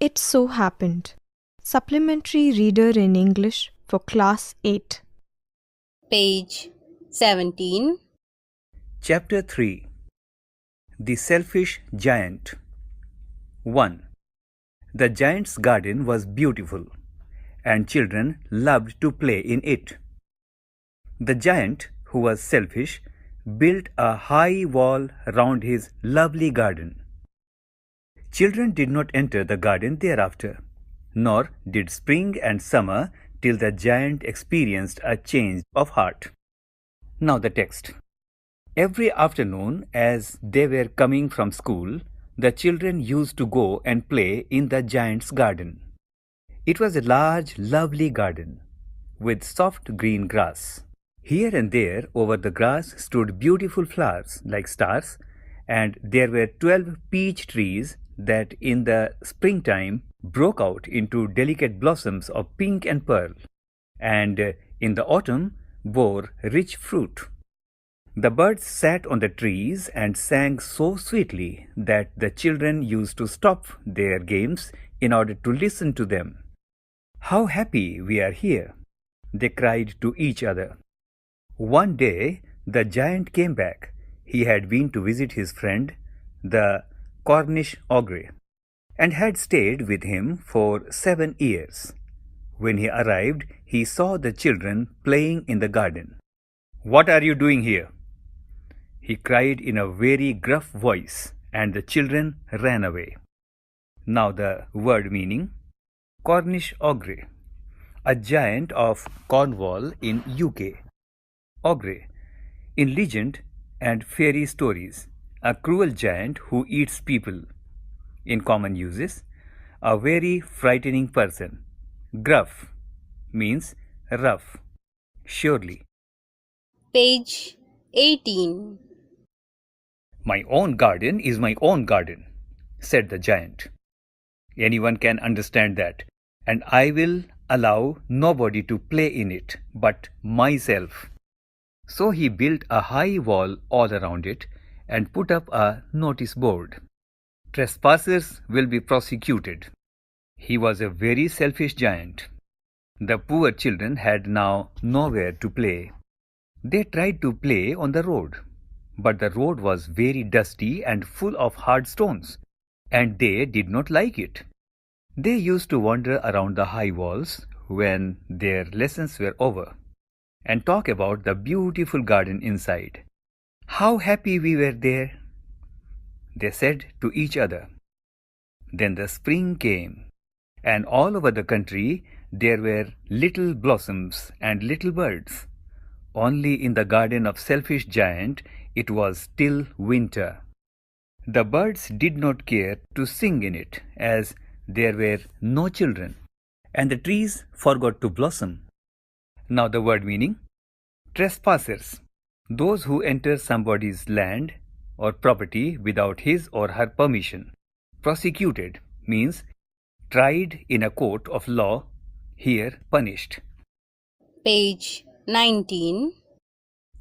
It so happened. Supplementary Reader in English for Class 8. Page 17. Chapter 3. The Selfish Giant. 1. The giant's garden was beautiful, and children loved to play in it. The giant, who was selfish, built a high wall round his lovely garden. Children did not enter the garden thereafter, nor did spring and summer till the giant experienced a change of heart. Now the text. Every afternoon, as they were coming from school, the children used to go and play in the giant's garden. It was a large, lovely garden with soft green grass. Here and there over the grass stood beautiful flowers like stars, and there were 12 peach trees that in the springtime broke out into delicate blossoms of pink and pearl, and in the autumn bore rich fruit. The birds sat on the trees and sang so sweetly that the children used to stop their games in order to listen to them. "How happy we are here!" they cried to each other. One day the giant came back. He had been to visit his friend, the Cornish ogre, and had stayed with him for 7 years. When he arrived, he saw the children playing in the garden. "What are you doing here?" he cried in a very gruff voice, and the children ran away. Now the word meaning. Cornish ogre, a giant of Cornwall in UK. Ogre, in legend and fairy stories, a cruel giant who eats people. In common uses, a very frightening person. Gruff means rough. Surely. Page 18. "My own garden is my own garden," said the giant. "Anyone can understand that, and I will allow nobody to play in it but myself." So he built a high wall all around it and put up a notice board. "Trespassers will be prosecuted." He was a very selfish giant. The poor children had now nowhere to play. They tried to play on the road, but the road was very dusty and full of hard stones, and they did not like it. They used to wander around the high walls when their lessons were over and talk about the beautiful garden inside. "How happy we were there," they said to each other. Then the spring came, and all over the country there were little blossoms and little birds. Only in the garden of selfish giant it was still winter. The birds did not care to sing in it, as there were no children, and the trees forgot to blossom. Now the word meaning. Trespassers, those who enter somebody's land or property without his or her permission. Prosecuted means tried in a court of law, here punished. Page 19.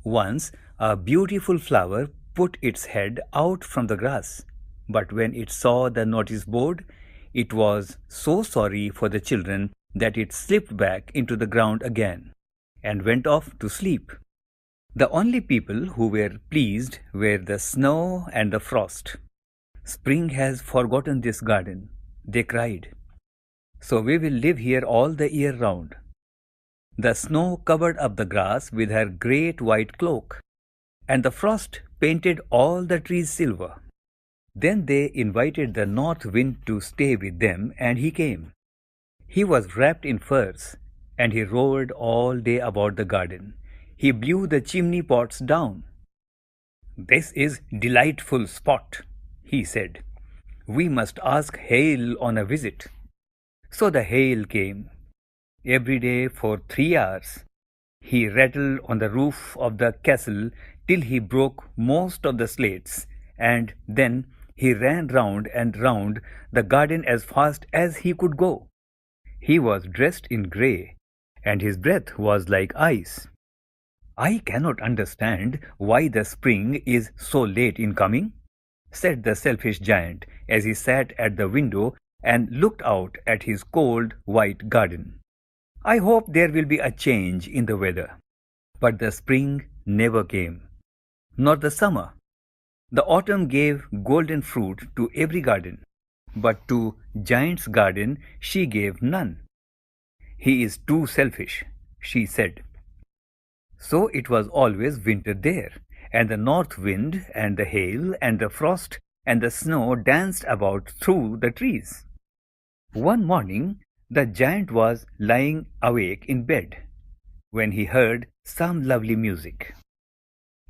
Once a beautiful flower put its head out from the grass, but when it saw the notice board, it was so sorry for the children that it slipped back into the ground again and went off to sleep. The only people who were pleased were the snow and the frost. "Spring has forgotten this garden," they cried. "So we will live here all the year round." The snow covered up the grass with her great white cloak, and the frost painted all the trees silver. Then they invited the north wind to stay with them, and he came. He was wrapped in furs, and he roared all day about the garden. He blew the chimney pots down. "This is delightful spot," he said. "We must ask hail on a visit." So the hail came. Every day for 3 hours. He rattled on the roof of the castle till he broke most of the slates, and then he ran round and round the garden as fast as he could go. He was dressed in grey, and his breath was like ice. "I cannot understand why the spring is so late in coming," said the selfish giant as he sat at the window and looked out at his cold white garden. I hope there will be a change in the weather. But the spring never came, nor the summer. The autumn gave golden fruit to every garden, but to Giant's garden she gave none. He is too selfish, she said. So it was always winter there, and the north wind and the hail and the frost and the snow danced about through the trees. One morning the giant was lying awake in bed when he heard some lovely music.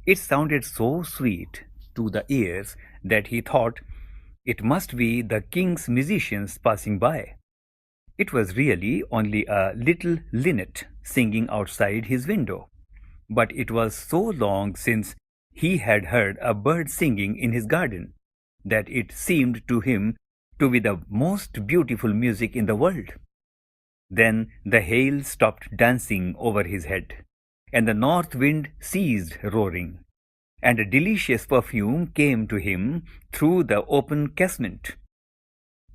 It sounded so sweet to the ears that he thought it must be the king's musicians passing by. It was really only a little linnet singing outside his window, but it was so long since he had heard a bird singing in his garden that it seemed to him to be the most beautiful music in the world. Then the hail stopped dancing over his head, and the north wind ceased roaring, and a delicious perfume came to him through the open casement.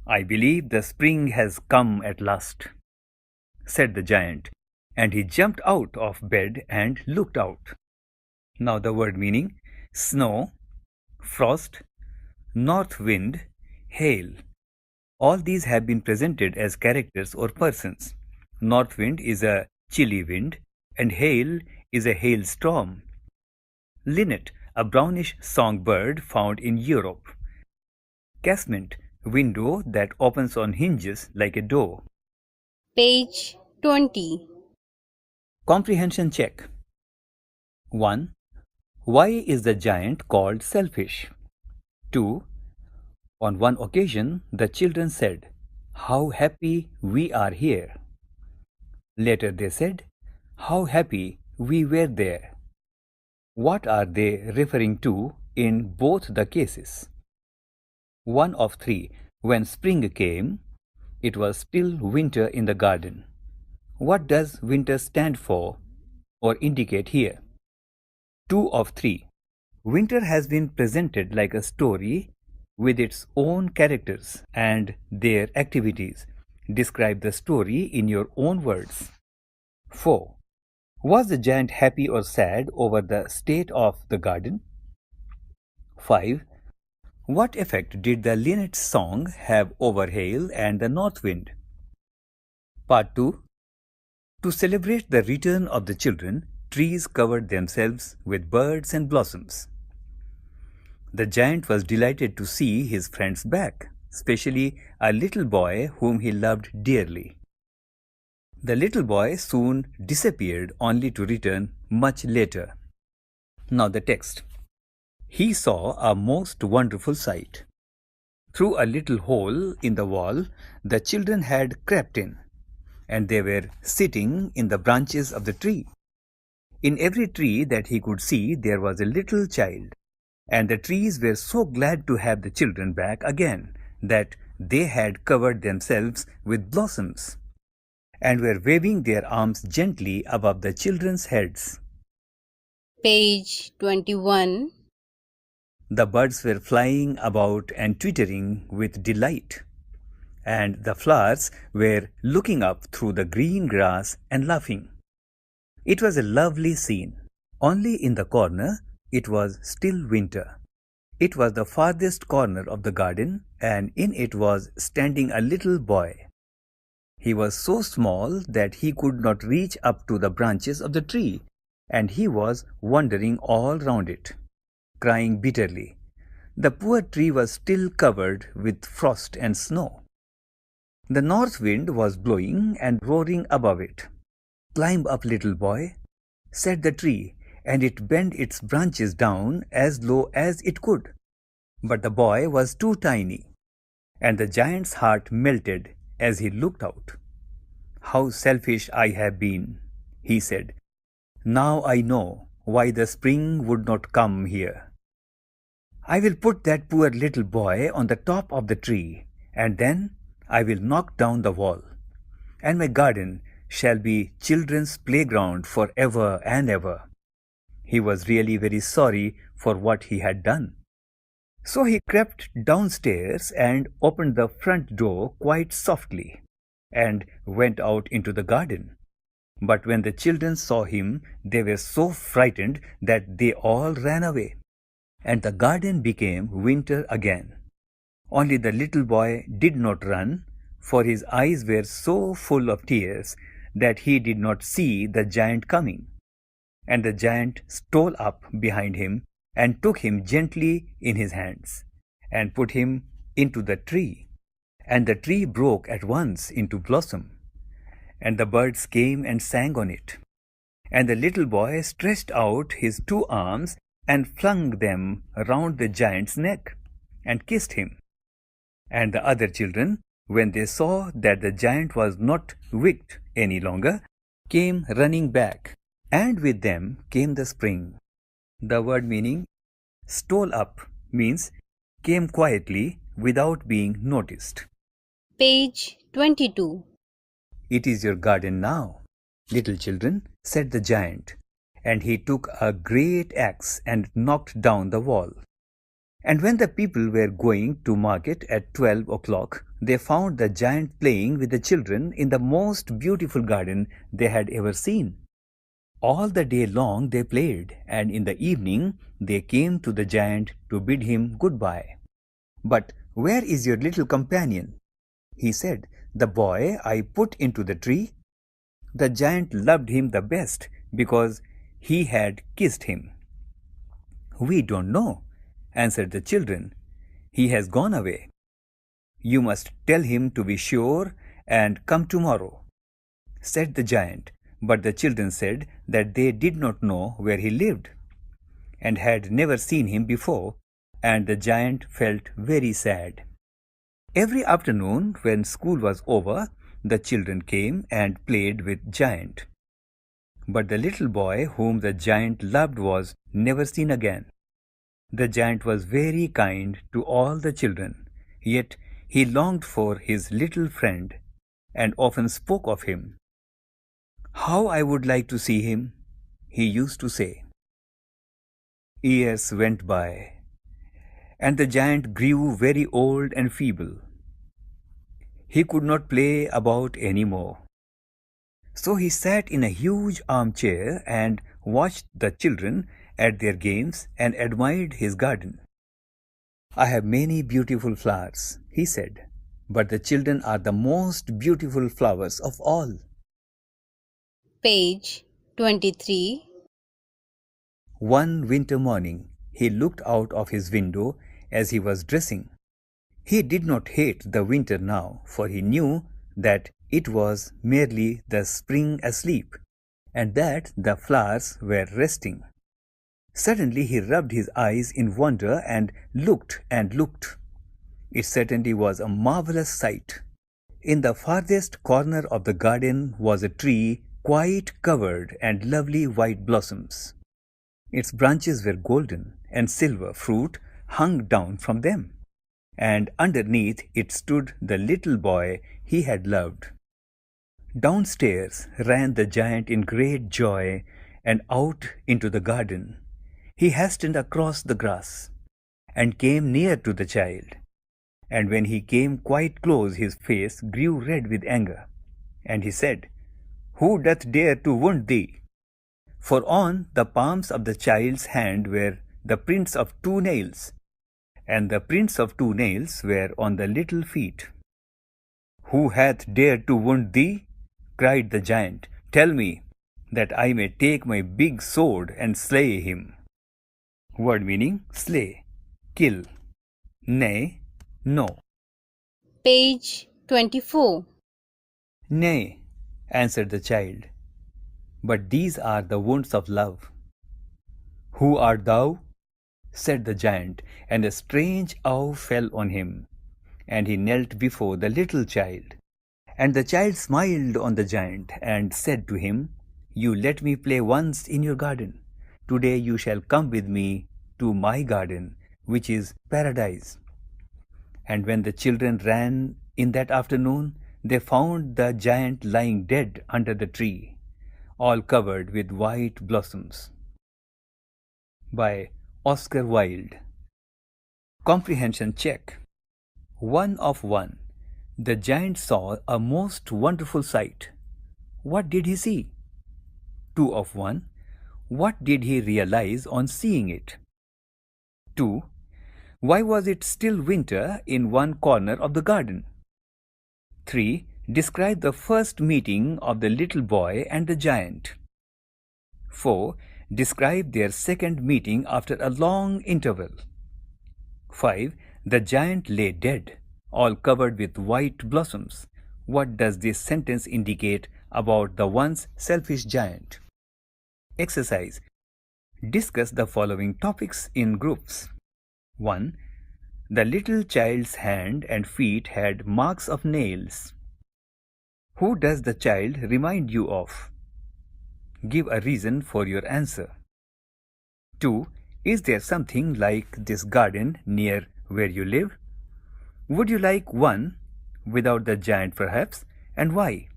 I believe the spring has come at last, said the giant, and he jumped out of bed and looked out. Now the word meaning: snow, frost, north wind, hail. All these have been presented as characters or persons. North wind is a chilly wind, and hail is a hailstorm. Linnet, a brownish songbird found in Europe. Casement, window that opens on hinges like a door. Page 20. Comprehension check. 1. Why is the giant called selfish? 2. On one occasion, the children said, "How happy we are here." Later they said, "How happy we were there." What are they referring to in both the cases? 1 of 3. When spring came, it was still winter in the garden. What does winter stand for or indicate here? 2 of 3. Winter has been presented like a story with its own characters and their activities. Describe the story in your own words. 4. Was the giant happy or sad over the state of the garden? 5. What effect did the linnet's song have over hail and the north wind? Part 2. To celebrate the return of the children, trees covered themselves with birds and blossoms. The giant was delighted to see his friends back, especially a little boy whom he loved dearly. The little boy soon disappeared, only to return much later. Now the text. He saw a most wonderful sight. Through a little hole in the wall, the children had crept in, and they were sitting in the branches of the tree. In every tree that he could see, there was a little child, and the trees were so glad to have the children back again that they had covered themselves with blossoms and were waving their arms gently above the children's heads. Page 21. The birds were flying about and twittering with delight, and the flowers were looking up through the green grass and laughing. It was a lovely scene. Only in the corner it was still winter. It was the farthest corner of the garden, and in it was standing a little boy. He was so small that he could not reach up to the branches of the tree, and he was wandering all round it, crying bitterly. The poor tree was still covered with frost and snow. The north wind was blowing and roaring above it. "Climb up, little boy," said the tree, and it bent its branches down as low as it could. But the boy was too tiny, and the giant's heart melted as he looked out. "How selfish I have been," he said. "Now I know why the spring would not come here. I will put that poor little boy on the top of the tree, and then I will knock down the wall, and my garden shall be children's playground for ever and ever." He was really very sorry for what he had done. So he crept downstairs and opened the front door quite softly and went out into the garden. But when the children saw him, they were so frightened that they all ran away, and the garden became winter again. Only the little boy did not run, for his eyes were so full of tears that he did not see the giant coming. And the giant stole up behind him and took him gently in his hands and put him into the tree. And the tree broke at once into blossom, and the birds came and sang on it. And the little boy stretched out his 2 arms and flung them round the giant's neck and kissed him. And the other children, when they saw that the giant was not wicked any longer, came running back, and with them came the spring. The word meaning stole up means came quietly without being noticed. Page 22. It is your garden now, little children, said the giant, and he took a great axe and knocked down the wall. And when the people were going to market at 12 o'clock, they found the giant playing with the children in the most beautiful garden they had ever seen. All the day long they played, and in the evening they came to the giant to bid him goodbye. But where is your little companion? He said, the boy I put into the tree. The giant loved him the best because he had kissed him. We don't know, answered the children. He has gone away. You must tell him to be sure and come tomorrow, said the giant. But the children said that they did not know where he lived and had never seen him before, and the giant felt very sad. Every afternoon when school was over, the children came and played with giant. But the little boy whom the giant loved was never seen again. The giant was very kind to all the children, yet he longed for his little friend and often spoke of him. How I would like to see him, he used to say. Years went by, and the giant grew very old and feeble. He could not play about any more. So he sat in a huge armchair and watched the children at their games and admired his garden. I have many beautiful flowers, he said, but the children are the most beautiful flowers of all. Page 23. One winter morning, he looked out of his window as he was dressing. He did not hate the winter now, for he knew that it was merely the spring asleep, and that the flowers were resting. Suddenly he rubbed his eyes in wonder and looked and looked. It certainly was a marvelous sight. In the farthest corner of the garden was a tree quite covered and lovely white blossoms. Its branches were golden, and silver fruit hung down from them, and underneath it stood the little boy he had loved. Downstairs ran the giant in great joy, and out into the garden. He hastened across the grass, and came near to the child. And when he came quite close, his face grew red with anger, and he said, Who doth dare to wound thee? For on the palms of the child's hand were the prints of 2 nails, and the prints of 2 nails were on the little feet. Who hath dared to wound thee? Cried the giant. Tell me, that I may take my big sword and slay him. Word meaning slay, kill. Nay, no. Page 24. Nay, answered the child, but these are the wounds of love. Who art thou? Said the giant, and a strange awe fell on him, and he knelt before the little child. And the child smiled on the giant, and said to him, You let me play once in your garden. Today you shall come with me to my garden, which is paradise. And when the children ran in that afternoon, they found the giant lying dead under the tree, all covered with white blossoms. By Oscar Wilde. Comprehension check. 1 of 1. The giant saw a most wonderful sight. What did he see? 2 of 1. What did he realize on seeing it? 2. Why was it still winter in one corner of the garden? 3. Describe the first meeting of the little boy and the giant. 4. Describe their second meeting after a long interval. 5. The giant lay dead, all covered with white blossoms. What does this sentence indicate about the once selfish giant? Exercise. Discuss the following topics in groups. 1. The little child's hand and feet had marks of nails. Who does the child remind you of? Give a reason for your answer. 2. Is there something like this garden near where you live? Would you like one without the giant perhaps, and why?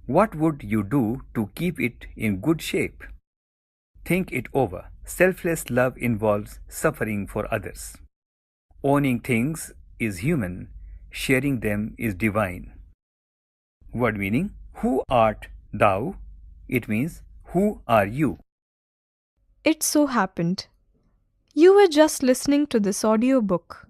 What would you do to keep it in good shape? Think it over. Selfless love involves suffering for others. Owning things is human, sharing them is divine. Word meaning: who art thou? It means who are you? It so happened. You were just listening to this audiobook.